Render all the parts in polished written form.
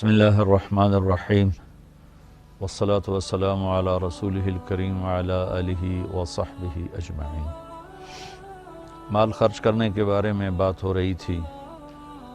بسم اللہ الرحمن الرحیم والصلاة والسلام علی رسولہ الکریم وعلی آلہ وصحبہ اجمعین۔ مال خرچ کرنے کے بارے میں بات ہو رہی تھی۔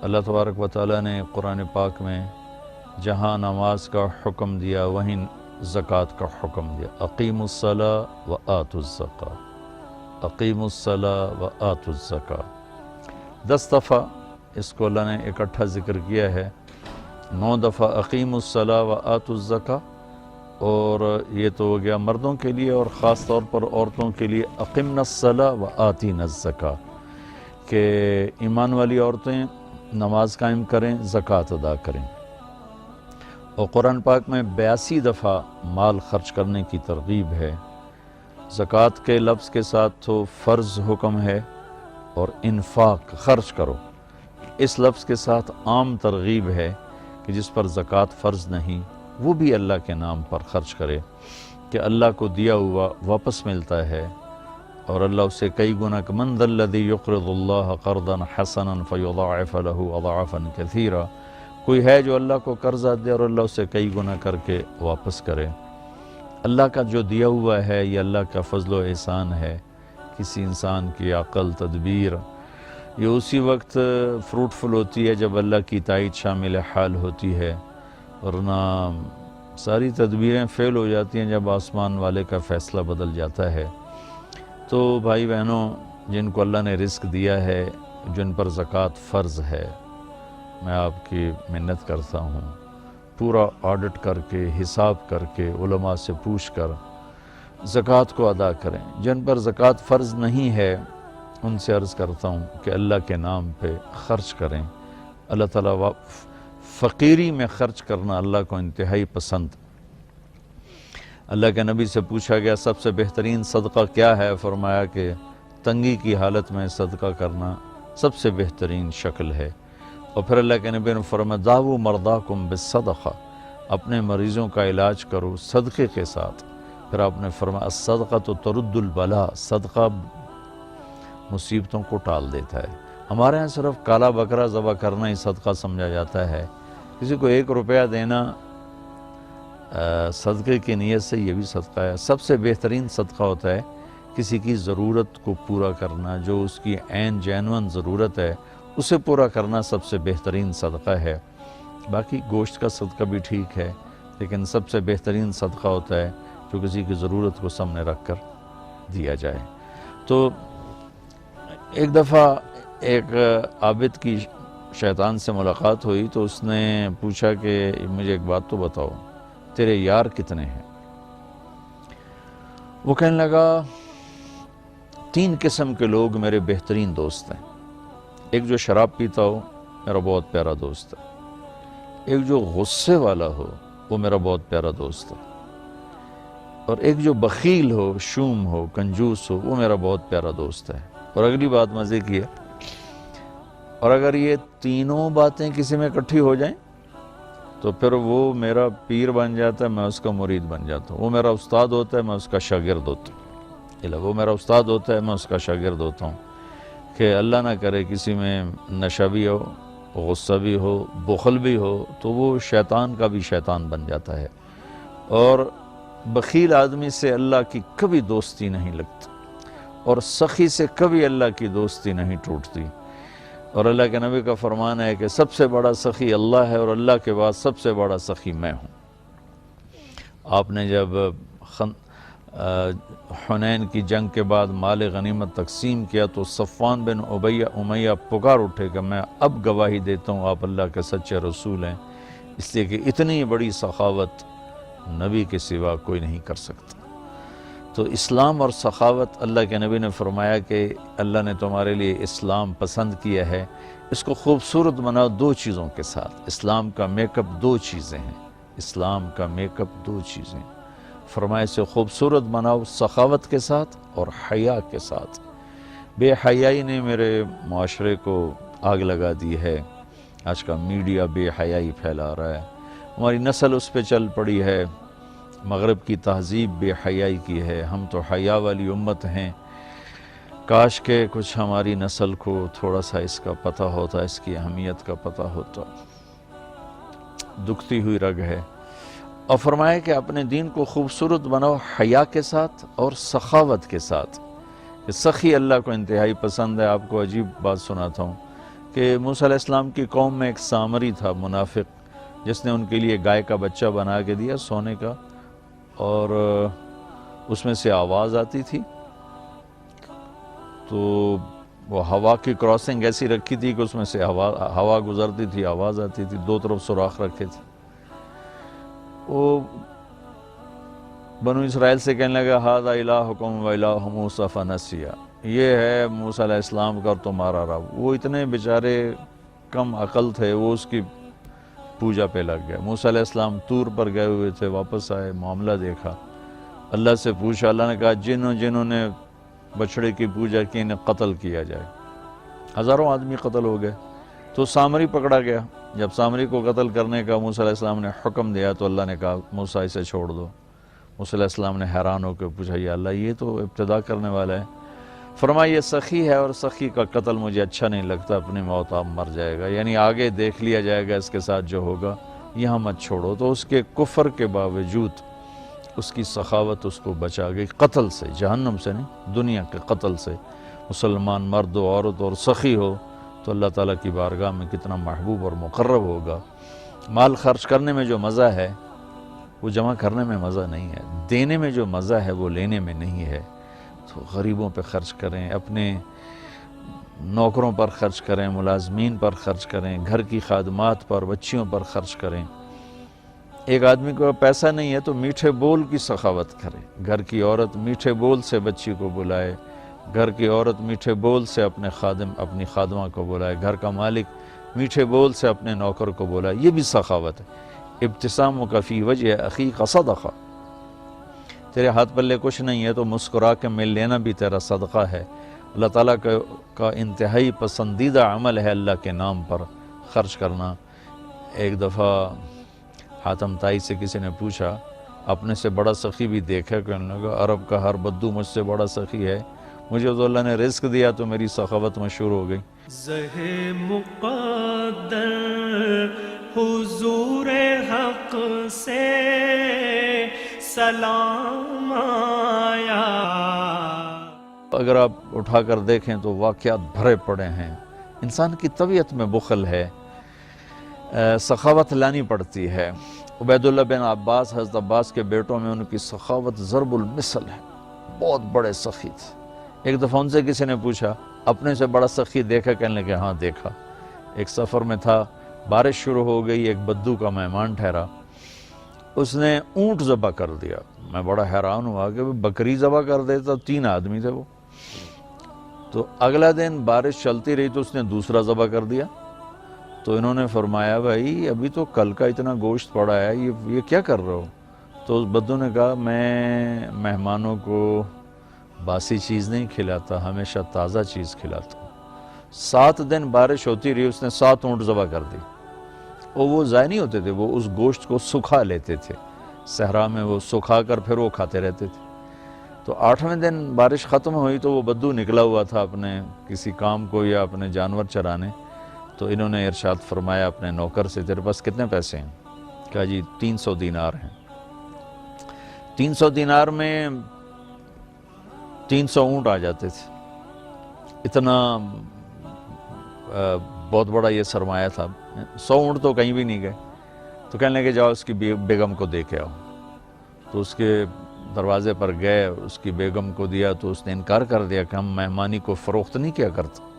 اللہ تبارک و تعالیٰ نے قرآن پاک میں جہاں نماز کا حکم دیا وہیں زکوٰۃ کا حکم دیا۔ اقیموا الصلاۃ وآتوا الزکاۃ، اقیموا الصلاۃ وآتوا الزکاۃ 10 دفعہ اس کو اللہ نے اکٹھا ذکر کیا ہے، 9 دفعہ اقیموا الصلاۃ وآتوا الزکاۃ، اور یہ تو ہو گیا مردوں کے لیے، اور خاص طور پر عورتوں کے لیے اقمنا الصلاۃ وآتینا الزکاۃ، کہ ایمان والی عورتیں نماز قائم کریں، زکوٰۃ ادا کریں۔ اور قرآن پاک میں 82 دفعہ مال خرچ کرنے کی ترغیب ہے۔ زکوٰۃ کے لفظ کے ساتھ تو فرض حکم ہے، اور انفاق خرچ کرو اس لفظ کے ساتھ عام ترغیب ہے کہ جس پر زکوٰۃ فرض نہیں وہ بھی اللہ کے نام پر خرچ کرے، کہ اللہ کو دیا ہوا واپس ملتا ہے، اور اللہ اسے کئی گنا من ذا الذی یقرض اللہ قرضا حسنا فیضاعف له اضعافا کثیرا، کوئی ہے جو اللہ کو قرضہ دے اور اللہ اسے کئی گنا کر کے واپس کرے۔ اللہ کا جو دیا ہوا ہے یہ اللہ کا فضل و احسان ہے۔ کسی انسان کی عقل، تدبیر یہ اسی وقت فروٹفل ہوتی ہے جب اللہ کی تائید شامل حال ہوتی ہے، ورنہ ساری تدبیریں فیل ہو جاتی ہیں جب آسمان والے کا فیصلہ بدل جاتا ہے۔ تو بھائی بہنوں، جن کو اللہ نے رزق دیا ہے، جن پر زکوٰۃ فرض ہے، میں آپ کی منت کرتا ہوں پورا آڈٹ کر کے، حساب کر کے، علماء سے پوچھ کر زکوٰۃ کو ادا کریں۔ جن پر زکوٰۃ فرض نہیں ہے ان سے عرض کرتا ہوں کہ اللہ کے نام پہ خرچ کریں۔ اللہ تعالیٰ فقیری میں خرچ کرنا اللہ کو انتہائی پسند۔ اللہ کے نبی سے پوچھا گیا سب سے بہترین صدقہ کیا ہے؟ فرمایا کہ تنگی کی حالت میں صدقہ کرنا سب سے بہترین شکل ہے۔ اور پھر اللہ کے نبی نے فرمایا داؤوا مرضاکم بالصدقہ، اپنے مریضوں کا علاج کرو صدقے کے ساتھ۔ پھر آپ نے فرمایا الصدقۃ ترد البلاء، صدقہ مصیبتوں کو ٹال دیتا ہے۔ ہمارے ہاں صرف کالا بکرا ذبح کرنا ہی صدقہ سمجھا جاتا ہے۔ کسی کو 1 روپیہ دینا صدقے کی نیت سے، یہ بھی صدقہ ہے۔ سب سے بہترین صدقہ ہوتا ہے کسی کی ضرورت کو پورا کرنا، جو اس کی عین جینون ضرورت ہے اسے پورا کرنا سب سے بہترین صدقہ ہے۔ باقی گوشت کا صدقہ بھی ٹھیک ہے، لیکن سب سے بہترین صدقہ ہوتا ہے جو کسی کی ضرورت کو سامنے رکھ کر دیا جائے۔ تو ایک دفعہ ایک عابد کی شیطان سے ملاقات ہوئی، تو اس نے پوچھا کہ مجھے ایک بات تو بتاؤ، تیرے یار کتنے ہیں؟ وہ کہنے لگا 3 قسم کے لوگ میرے بہترین دوست ہیں۔ ایک جو شراب پیتا ہو میرا بہت پیارا دوست ہے، ایک جو غصے والا ہو وہ میرا بہت پیارا دوست ہے، اور ایک جو بخیل ہو، شوم ہو، کنجوس ہو، وہ میرا بہت پیارا دوست ہے۔ اور اگلی بات مزے کی ہے، اور اگر یہ تینوں باتیں کسی میں اکٹھی ہو جائیں تو پھر وہ میرا پیر بن جاتا ہے، میں اس کا مرید بن جاتا ہوں۔ وہ میرا استاد ہوتا ہے، میں اس کا شاگرد ہوتا ہوں۔ وہ میرا استاد ہوتا ہے، میں اس کا شاگرد ہوتا ہوں۔ کہ اللہ نہ کرے کسی میں نشہ بھی ہو، غصہ بھی ہو، بخل بھی ہو، تو وہ شیطان کا بھی شیطان بن جاتا ہے۔ اور بخیل آدمی سے اللہ کی کبھی دوستی نہیں لگتی، اور سخی سے کبھی اللہ کی دوستی نہیں ٹوٹتی۔ اور اللہ کے نبی کا فرمان ہے کہ سب سے بڑا سخی اللہ ہے، اور اللہ کے بعد سب سے بڑا سخی میں ہوں۔ آپ نے جب حنین کی جنگ کے بعد مال غنیمت تقسیم کیا تو صفوان بن امیہ پکار اٹھے کہ میں اب گواہی دیتا ہوں آپ اللہ کے سچے رسول ہیں، اس لیے کہ اتنی بڑی سخاوت نبی کے سوا کوئی نہیں کر سکتا۔ تو اسلام اور سخاوت، اللہ کے نبی نے فرمایا کہ اللہ نے تمہارے لیے اسلام پسند کیا ہے، اس کو خوبصورت بناؤ 2 چیزوں کے ساتھ۔ اسلام کا میک اپ 2 چیزیں ہیں، اسلام کا میک اپ 2 چیزیں۔ فرمایا اسے خوبصورت بناؤ سخاوت کے ساتھ اور حیا کے ساتھ۔ بے حیائی نے میرے معاشرے کو آگ لگا دی ہے۔ آج کا میڈیا بے حیائی پھیلا رہا ہے، ہماری نسل اس پہ چل پڑی ہے۔ مغرب کی تہذیب بے حیائی کی ہے، ہم تو حیا والی امت ہیں۔ کاش کہ کچھ ہماری نسل کو تھوڑا سا اس کا پتہ ہوتا، اس کی اہمیت کا پتہ ہوتا۔ دکھتی ہوئی رگ ہے، اور فرمایا کہ اپنے دین کو خوبصورت بناؤ حیا کے ساتھ اور سخاوت کے ساتھ۔ سخی اللہ کو انتہائی پسند ہے۔ آپ کو عجیب بات سناتا ہوں کہ موسیٰ علیہ السلام کی قوم میں ایک سامری تھا منافق، جس نے ان کے لیے گائے کا بچہ بنا کے دیا سونے کا، اور اس میں سے آواز آتی تھی، تو وہ ہوا کی کراسنگ ایسی رکھی تھی کہ اس میں سے ہوا گزرتی تھی، آواز آتی تھی، دو طرف سوراخ رکھے تھے۔ وہ بنو اسرائیل سے کہنے لگا ھذا الہکم و الہ موسیٰ فنسیٰ، یہ ہے موسیٰ علیہ السلام کا اور تمہارا رب۔ وہ اتنے بیچارے کم عقل تھے، وہ اس کی پوجا پہ لگ گئے۔ موسیٰ علیہ السلام طور پر گئے ہوئے تھے، واپس آئے، معاملہ دیکھا، اللہ سے پوچھا، اللہ نے کہا جنہوں نے بچڑے کی پوجا کی انہیں قتل کیا جائے۔ ہزاروں آدمی قتل ہو گئے، تو سامری پکڑا گیا۔ جب سامری کو قتل کرنے کا موسیٰ علیہ السلام نے حکم دیا تو اللہ نے کہا موسیٰ اسے چھوڑ دو۔ موسیٰ علیہ السلام نے حیران ہو کے پوچھا یا اللہ یہ تو ابتدا کرنے والا ہے۔ فرمایا یہ سخی ہے اور سخی کا قتل مجھے اچھا نہیں لگتا، اپنی موت آپ مر جائے گا، یعنی آگے دیکھ لیا جائے گا اس کے ساتھ جو ہوگا، یہاں مت چھوڑو۔ تو اس کے کفر کے باوجود اس کی سخاوت اس کو بچا گئی قتل سے، جہنم سے نہیں، دنیا کے قتل سے۔ مسلمان مرد و عورت اور سخی ہو تو اللہ تعالیٰ کی بارگاہ میں کتنا محبوب اور مقرب ہوگا۔ مال خرچ کرنے میں جو مزہ ہے وہ جمع کرنے میں مزہ نہیں ہے، دینے میں جو مزہ ہے وہ لینے میں نہیں ہے۔ تو غریبوں پہ خرچ کریں، اپنے نوکروں پر خرچ کریں، ملازمین پر خرچ کریں، گھر کی خادمات پر، بچیوں پر خرچ کریں۔ ایک آدمی کو پیسہ نہیں ہے تو میٹھے بول کی سخاوت کرے، گھر کی عورت میٹھے بول سے بچی کو بلائے، گھر کی عورت میٹھے بول سے اپنی خادمہ کو بلائے، گھر کا مالک میٹھے بول سے اپنے نوکر کو بلائے، یہ بھی سخاوت ہے۔ ابتسامک فی وجہ اخیک صدقہ، تیرے ہاتھ پلے کچھ نہیں ہے تو مسکرا کے مل لینا بھی تیرا صدقہ ہے۔ اللہ تعالیٰ کا انتہائی پسندیدہ عمل ہے اللہ کے نام پر خرچ کرنا۔ ایک دفعہ حاتم طائی سے کسی نے پوچھا اپنے سے بڑا سخی بھی دیکھا؟ کہنے لگا عرب کا ہر بدو مجھ سے بڑا سخی ہے، مجھے تو اللہ نے رزق دیا تو میری سخاوت مشہور ہو گئی۔ زہ مقدر حضور حق سے سلام آیا۔ اگر آپ اٹھا کر دیکھیں تو واقعات بھرے پڑے ہیں۔ انسان کی طبیعت میں بخل ہے، سخاوت لانی پڑتی ہے۔ عبید اللہ بن عباس، حضرت عباس کے بیٹوں میں ان کی سخاوت ضرب المثل ہے، بہت بڑے سخی تھے۔ ایک دفعہ ان سے کسی نے پوچھا اپنے سے بڑا سخی دیکھا؟ کہنے لگے ہاں دیکھا۔ ایک سفر میں تھا، بارش شروع ہو گئی، ایک بدو کا مہمان ٹھہرا، اس نے اونٹ ذبح کر دیا۔ میں بڑا حیران ہوا کہ بکری ذبح کر دیتا، 3 آدمی تھے وہ۔ تو اگلا دن بارش چلتی رہی تو اس نے دوسرا ذبح کر دیا۔ تو انہوں نے فرمایا بھائی ابھی تو کل کا اتنا گوشت پڑا ہے، یہ کیا کر رہے ہو؟ تو اس بدو نے کہا میں مہمانوں کو باسی چیز نہیں کھلاتا، ہمیشہ تازہ چیز کھلاتا ہوں۔ 7 دن بارش ہوتی رہی، اس نے 7 اونٹ ذبح کر دی، اور وہ ضائع نہیں ہوتے تھے، وہ اس گوشت کو سکھا لیتے تھے، صحرا میں وہ سکھا کر پھر وہ کھاتے رہتے تھے۔ تو 8ویں دن بارش ختم ہوئی تو وہ بدو نکلا ہوا تھا اپنے کسی کام کو یا اپنے جانور چرانے۔ تو انہوں نے ارشاد فرمایا اپنے نوکر سے تیرے پاس کتنے پیسے ہیں؟ کہا جی 300 دینار ہیں۔ 300 دینار میں 300 اونٹ آ جاتے تھے، اتنا بہت بڑا یہ سرمایہ تھا۔ 100 اونٹ تو کہیں بھی نہیں گئے۔ تو کہنے لگے جاؤ اس کی بیگم کو دے کے آؤ۔ تو اس کے دروازے پر گئے، اس کی بیگم کو دیا تو اس نے انکار کر دیا کہ ہم مہمانی کو فروخت نہیں کیا کرتے۔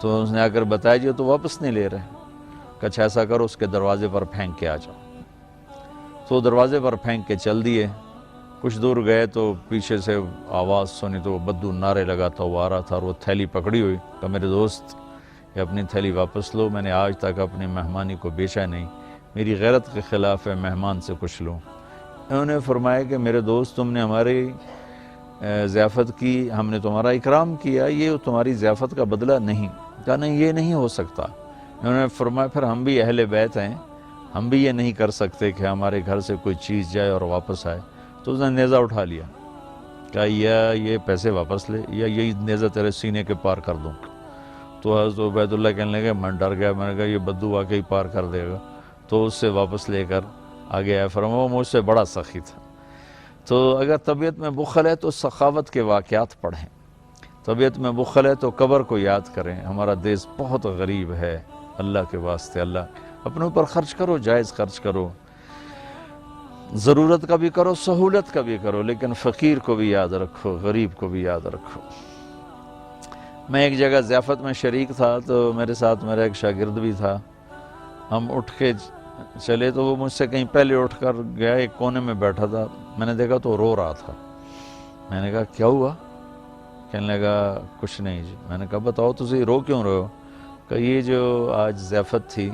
تو اس نے آ کر بتایا جی تو واپس نہیں لے رہے۔ کچھ ایسا کرو اس کے دروازے پر پھینک کے آ جاؤ۔ تو دروازے پر پھینک کے چل دیے۔ کچھ دور گئے تو پیچھے سے آواز سنی تو وہ بدو نعرے لگاتا ہوا آ رہا تھا، اور وہ تھیلی پکڑی ہوئی کہ میرے دوست یہ اپنی تھیلی واپس لو، میں نے آج تک اپنی مہمانی کو بیچا نہیں، میری غیرت کے خلاف ہے مہمان سے کچھ لوں۔ انہوں نے فرمایا کہ میرے دوست تم نے ہماری ضیافت کی، ہم نے تمہارا اکرام کیا، یہ تمہاری ضیافت کا بدلہ نہیں۔ کہا نہیں یہ نہیں ہو سکتا۔ انہوں نے فرمایا پھر ہم بھی اہل بیت ہیں، ہم بھی یہ نہیں کر سکتے کہ ہمارے گھر سے کوئی چیز جائے اور واپس آئے۔ تو اس نے نیزہ اٹھا لیا، کہا یا یہ پیسے واپس لے یا یہی نیزہ تیرے سینے کے پار کر دوں۔ تو حضرت عبید اللہ کہنے لگے میں ڈر گیا، میں نے کہا یہ بدو واقعی پار کر دے گا۔ تو اس سے واپس لے کر آگے آیا، فرمایا وہ مجھ سے بڑا سخی تھا۔ تو اگر طبیعت میں بخل ہے تو سخاوت کے واقعات پڑھیں، طبیعت میں بخل ہے تو قبر کو یاد کریں۔ ہمارا دیس بہت غریب ہے، اللہ کے واسطے اللہ اپنے اوپر خرچ کرو، جائز خرچ کرو، ضرورت کا بھی کرو، سہولت کا بھی کرو، لیکن فقیر کو بھی یاد رکھو، غریب کو بھی یاد رکھو۔ میں ایک جگہ ضیافت میں شریک تھا، تو میرے ساتھ میرا ایک شاگرد بھی تھا۔ ہم اٹھ کے چلے تو وہ مجھ سے کہیں پہلے اٹھ کر گیا، ایک کونے میں بیٹھا تھا۔ میں نے دیکھا تو رو رہا تھا۔ میں نے کہا کیا ہوا؟ کہنے لگا کچھ نہیں جی۔ میں نے کہا بتاؤ تسی رو کیوں رہے ہو؟ کہ یہ جو آج ضیافت تھی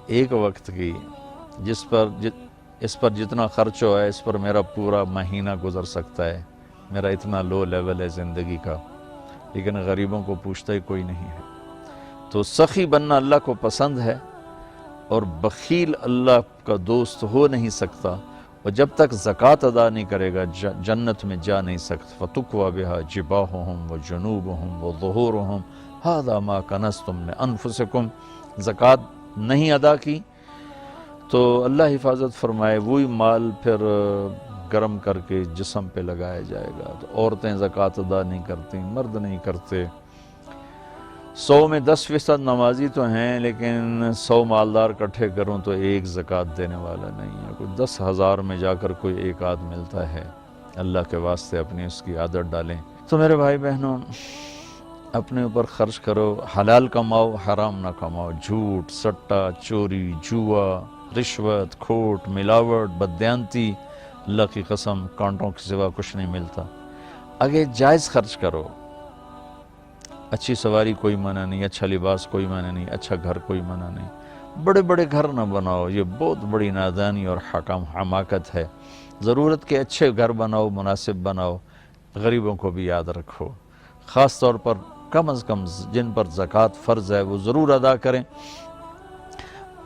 ایک وقت کی، اس پر جتنا خرچ ہوا ہے اس پر میرا پورا مہینہ گزر سکتا ہے، میرا اتنا لو لیول ہے زندگی کا، لیکن غریبوں کو پوچھتا ہی کوئی نہیں ہے۔ تو سخی بننا اللہ کو پسند ہے، اور بخیل اللہ کا دوست ہو نہیں سکتا، اور جب تک زکوٰۃ ادا نہیں کرے گا جنت میں جا نہیں سکتا۔ فَتُقْوَى بِهَا جِبَاهُهُمْ وَجُنُوبُهُمْ وَظُهُورُهُمْ هَذَا مَا كَنَزْتُمْ لِأَنفُسِكُمْ۔ زکوٰۃ نہیں ادا کی تو اللہ حفاظت فرمائے وہی مال پھر گرم کر کے جسم پہ لگایا جائے گا۔ تو عورتیں زکوٰۃ ادا نہیں کرتی، مرد نہیں کرتے۔ 100 میں 10% نمازی تو ہیں، لیکن 100 مالدار اکٹھے کروں تو ایک زکوٰۃ دینے والا نہیں ہے۔ کوئی 10,000 میں جا کر کوئی ایک آدھ ملتا ہے۔ اللہ کے واسطے اپنی اس کی عادت ڈالیں۔ تو میرے بھائی بہنوں، اپنے اوپر خرچ کرو، حلال کماؤ، حرام نہ کماؤ۔ جھوٹ، سٹا، چوری، جوا، رشوت، کھوٹ، ملاوٹ، بددیانتی، اللہ کی قسم کانٹوں کے سوا کچھ نہیں ملتا۔ آگے جائز خرچ کرو، اچھی سواری کوئی منع نہیں، اچھا لباس کوئی منع نہیں، اچھا گھر کوئی منع نہیں۔ بڑے بڑے گھر نہ بناؤ، یہ بہت بڑی نادانی اور حماقت ہے۔ ضرورت کے اچھے گھر بناؤ، مناسب بناؤ، غریبوں کو بھی یاد رکھو۔ خاص طور پر کم از کم جن پر زکوٰۃ فرض ہے وہ ضرور ادا کریں،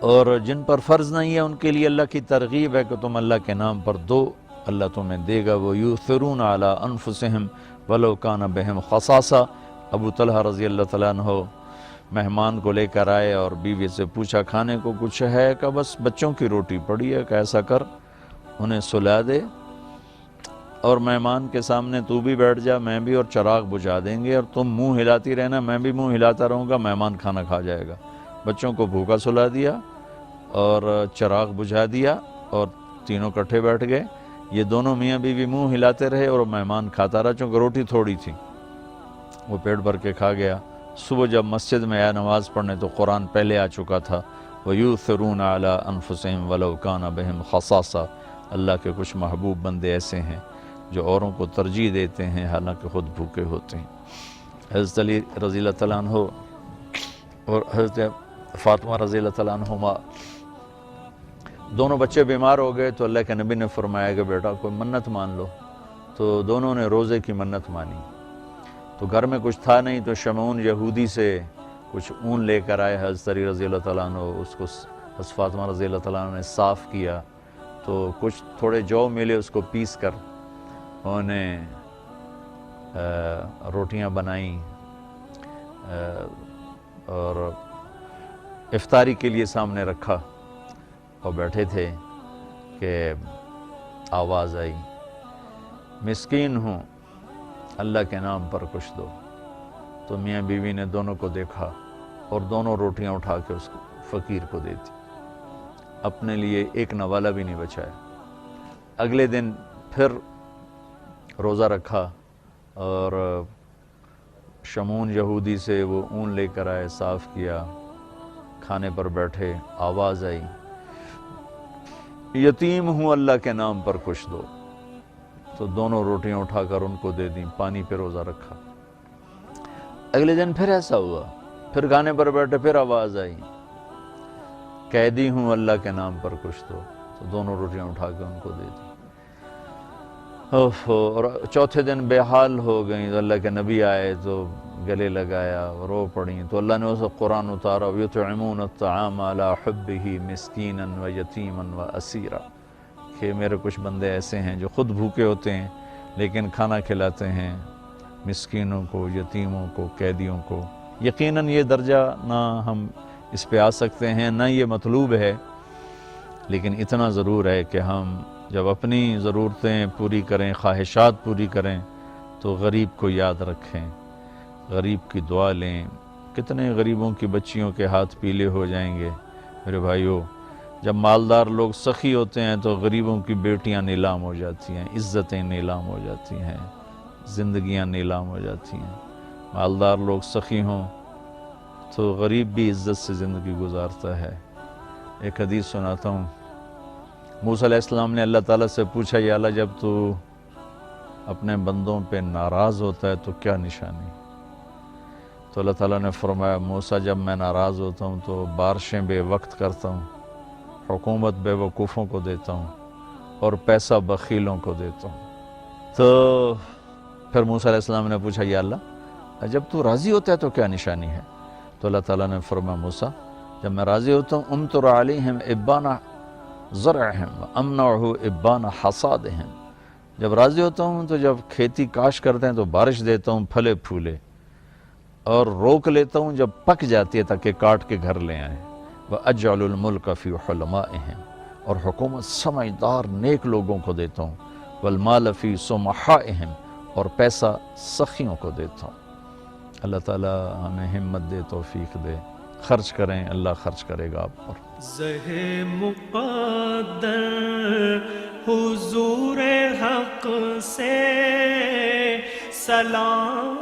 اور جن پر فرض نہیں ہے ان کے لیے اللہ کی ترغیب ہے کہ تم اللہ کے نام پر دو، اللہ تمہیں دے گا۔ وَيُؤْثِرُونَ عَلَىٰ أَنفُسِهِمْ وَلَوْ كَانَ بِهِمْ خَصَاصَةٌ۔ ابو طلحہ رضی اللہ تعالیٰ عنہ مہمان کو لے کر آئے اور بیوی سے پوچھا کھانے کو کچھ ہے؟ کہ بس بچوں کی روٹی پڑی ہے۔ کہ ایسا کر انہیں سلا دے، اور مہمان کے سامنے تو بھی بیٹھ جا، میں بھی، اور چراغ بجھا دیں گے، اور تم منہ ہلاتی رہنا، میں بھی منہ ہلاتا رہوں گا، مہمان کھانا کھا جائے گا۔ بچوں کو بھوکا سلا دیا اور چراغ بجھا دیا، اور تینوں کٹھے بیٹھ گئے۔ یہ دونوں میاں بیوی منہ ہلاتے رہے اور مہمان کھاتا رہا، چونکہ روٹی تھوڑی تھی، وہ پیٹ بھر کے کھا گیا۔ صبح جب مسجد میں آیا نماز پڑھنے تو قرآن پہلے آ چکا تھا، وَيُؤْثِرُونَ عَلَىٰ أَنفُسِهِمْ وَلَوْ كَانَ بِهِمْ خَصَاصَةٌ۔ اللہ کے کچھ محبوب بندے ایسے ہیں جو اوروں کو ترجیح دیتے ہیں حالانکہ خود بھوکے ہوتے ہیں۔ حضرت علی رضی اللہ تعالیٰ عنہ اور حضرت فاطمہ رضی اللہ تعالیٰ عنہما دونوں بچے بیمار ہو گئے، تو اللہ کے نبی نے فرمایا کہ بیٹا کوئی منت مان لو۔ تو دونوں نے روزے کی منت مانی۔ تو گھر میں کچھ تھا نہیں، تو شمعون یہودی سے کچھ اون لے کر آئے حضرت علی رضی اللہ تعالیٰ عنہ، اس کو حضرت فاطمہ رضی اللہ تعالیٰ عنہ نے صاف کیا، تو کچھ تھوڑے جو ملے اس کو پیس کر انہوں نے روٹیاں بنائیں، اور افطاری کے لیے سامنے رکھا، اور بیٹھے تھے کہ آواز آئی مسکین ہوں، اللہ کے نام پر کچھ دو۔ تو میاں بیوی نے دونوں کو دیکھا اور دونوں روٹیاں اٹھا کے اس فقیر کو دے دی، اپنے لیے ایک نوالا بھی نہیں بچایا۔ اگلے دن پھر روزہ رکھا، اور شمعون یہودی سے وہ اون لے کر آئے، صاف کیا، کھانے پر بیٹھے، آواز آئی یتیم ہوں، اللہ کے نام پر کچھ دو۔ تو دونوں روٹیاں اٹھا کر ان کو دے دیں، پانی پہ روزہ رکھا۔ اگلے دن پھر ایسا ہوا، پھر کھانے پر بیٹھے، پھر آواز آئی قیدی ہوں، اللہ کے نام پر کچھ دو۔ تو دونوں روٹیاں اٹھا کے ان کو دے دی۔ اور چوتھے دن بے حال ہو گئیں، تو اللہ کے نبی آئے تو گلے لگایا، رو پڑیں، تو اللہ نے اس قرآن اتارا وَيُطْعِمُونَ الطَّعَامَ عَلَىٰ حُبِّهِ مِسْكِينًا وَيَتِيمًا وَأَسِيرًا، کہ میرے کچھ بندے ایسے ہیں جو خود بھوکے ہوتے ہیں لیکن کھانا کھلاتے ہیں مسکینوں کو، یتیموں کو، قیدیوں کو۔ یقیناً یہ درجہ نہ ہم اس پہ آ سکتے ہیں، نہ یہ مطلوب ہے، لیکن اتنا ضرور ہے کہ ہم جب اپنی ضرورتیں پوری کریں، خواہشات پوری کریں، تو غریب کو یاد رکھیں، غریب کی دعا لیں۔ کتنے غریبوں کی بچیوں کے ہاتھ پیلے ہو جائیں گے میرے بھائیوں۔ جب مالدار لوگ سخی ہوتے ہیں تو غریبوں کی بیٹیاں نیلام ہو جاتی ہیں، عزتیں نیلام ہو جاتی ہیں، زندگیاں نیلام ہو جاتی ہیں۔ مالدار لوگ سخی ہوں تو غریب بھی عزت سے زندگی گزارتا ہے۔ ایک حدیث سناتا ہوں۔ موسیٰ علیہ السلام نے اللہ تعالیٰ سے پوچھا، یا اللہ جب تو اپنے بندوں پہ ناراض ہوتا ہے تو کیا نشانی؟ تو اللہ تعالیٰ نے فرمایا، موسیٰ جب میں ناراض ہوتا ہوں تو بارشیں بے وقت کرتا ہوں، حکومت بے وقوفوں کو دیتا ہوں، اور پیسہ بخیلوں کو دیتا ہوں۔ تو پھر موسیٰ علیہ السلام نے پوچھا، یا اللہ جب تو راضی ہوتا ہے تو کیا نشانی ہے؟ تو اللہ تعالیٰ نے فرمایا، موسیٰ جب میں راضی ہوتا ہوں، امطر علیہم ابان زرعہم امنعہ ابان حصادہم، جب راضی ہوتا ہوں تو جب کھیتی کاش کرتے ہیں تو بارش دیتا ہوں پھلے پھولے، اور روک لیتا ہوں جب پک جاتی ہے تاکہ کاٹ کے گھر لے آئیں۔ وَأَجْعَلُ الْمُلْكَ فِي حُلَمَائِهِمْ، اور حکومت سمجھدار نیک لوگوں کو دیتا ہوں۔ وَالْمَالَ فِي سُمَحَائِهِمْ، اور پیسہ سخیوں کو دیتا ہوں۔ اللہ تعالیٰ ہمیں ہمت دے، توفیق دے، خرچ کریں، اللہ خرچ کرے گا آپ پر۔ زہ مقدر حضور حق سے سلام